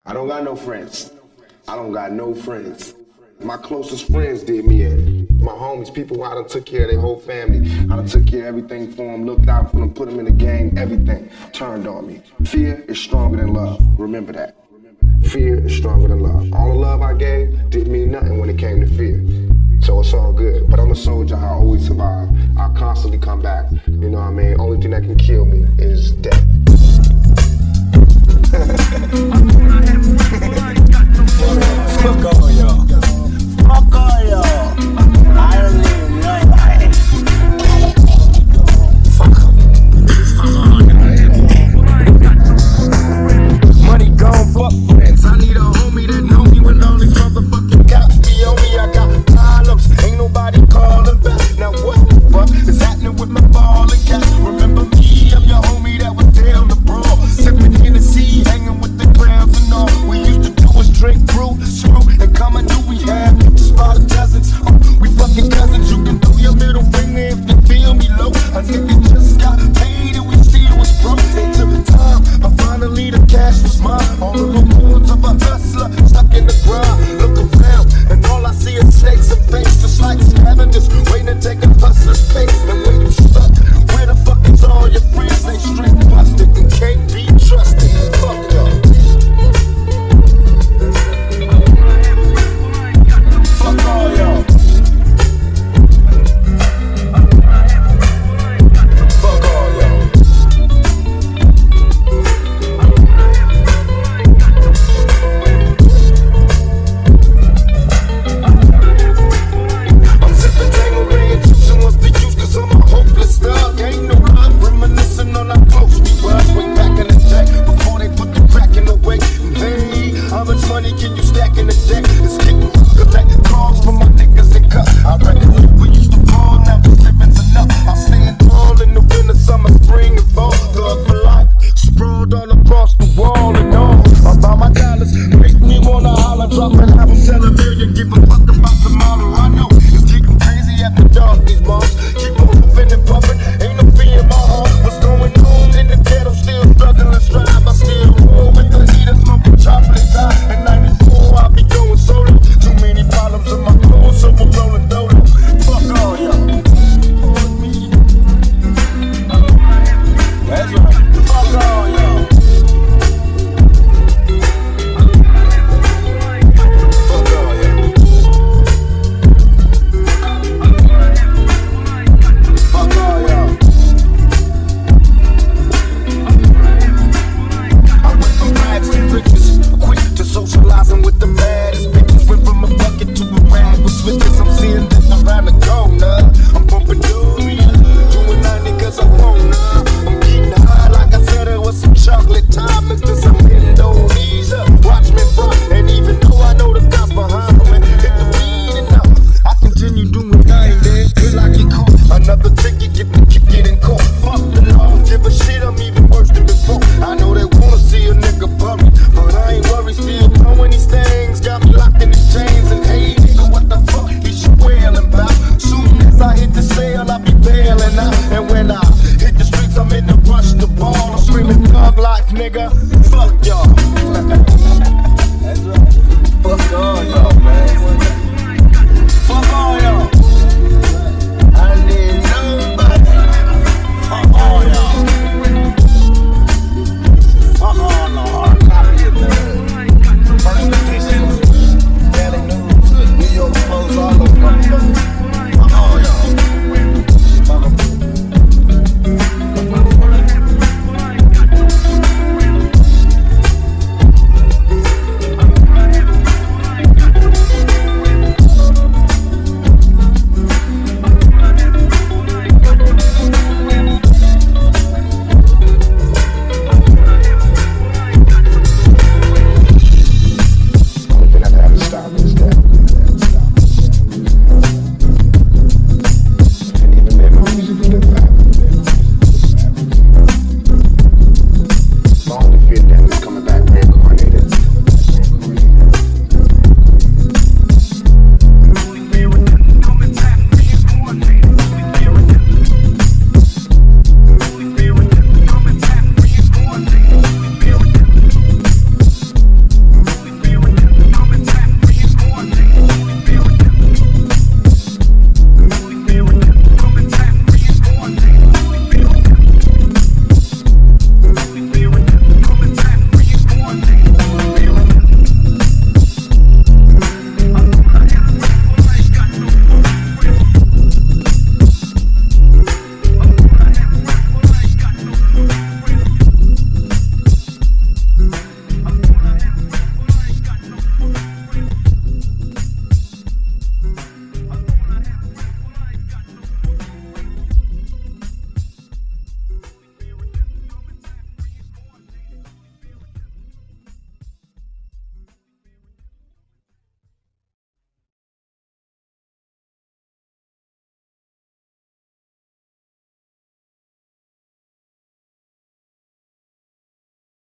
I don't got no friends. I don't got no friends. My closest friends did me in. My homies, people who I done took care of their whole family. I done took care of everything for them, looked out for them, put them in the game, everything turned on me. Fear is stronger than love. Remember that. Fear is stronger than love. All the love I gave didn't mean nothing when it came to fear. So it's all good. But I'm a soldier, I always survive. I constantly come back. You know what I mean? Only thing that can kill me is death. Fuck all y'all. Fuck all y'all. I don't even know. Fuck money gone, fuck friends. I need a homie that know me when all these motherfucking cops be on me. I got problems, ain't nobody calling back. Now what the fuck is happening with my ball and cat? Remember me, I'm your homie that was down the brawl. Sipping in the sea, hanging with the clowns and all. We used to do was drink, brew, screw, and come and do we have just by the dozens. We fucking cousins, you can do your middle finger if you feel me low. A nigga just got paid and we still was broke. It took time, but finally the cash was mine. All of the words of a hustler stuck in the grind. Look around, and all I see is snakes and faces like scavengers waiting to take a hustler's face. And when you stuck, where the fuck is all your friends? They straight busted and can't be trusted. Fuck y'all. Fuck all y'all. Fuck all y'all. I'm sipping Tangeray and juicing what's the use, cause I'm a hopeless thug. Ain't no love, reminiscing on how close we was way back in the day, before they put the crack in the way. Hey, how much money can you stack in the deck? It's getting collect calls from my niggas and cuts. I reckon if we used to ball, now this living's enough. I stand tall in the winter, summer, spring, and fall. Thug for life, sprawled all across the wall and all. About my dollars, make me wanna holler, drop an album, sell a million, give a fuck about tomorrow. I know it's getting crazy at the dark, these moms keep on moving and puffing. Ain't no fear in my heart. What's going on in the ghetto? Still struggling, strive. I still roll with the heater, smoking chocolate tie. In '94, I be going solo. Too many problems in my clothes, so I'm rolling dodo. Fuck all y'all. That's right. Fuck all y'all. Fuck all y'all. Fuck all y'all. I went from rags to riches, quick to socializing with the baddest bitches. Went from a bucket to a rag with switches. I'm seeing this around the corner. I'm bumping Doria, doing 90 cause I wanna. I'm getting high like I said it was some chocolate time. Mixed in some Indonesia. Watch me front, and even though I know the cops behind me, hit the weed and out. I continue doing things there till I get caught. Another ticket, get in court. Fuck the law, give a shit, I'm even worse than before. I know they wanna see a nigga buried, but I ain't worried, still throwing these things. Got me like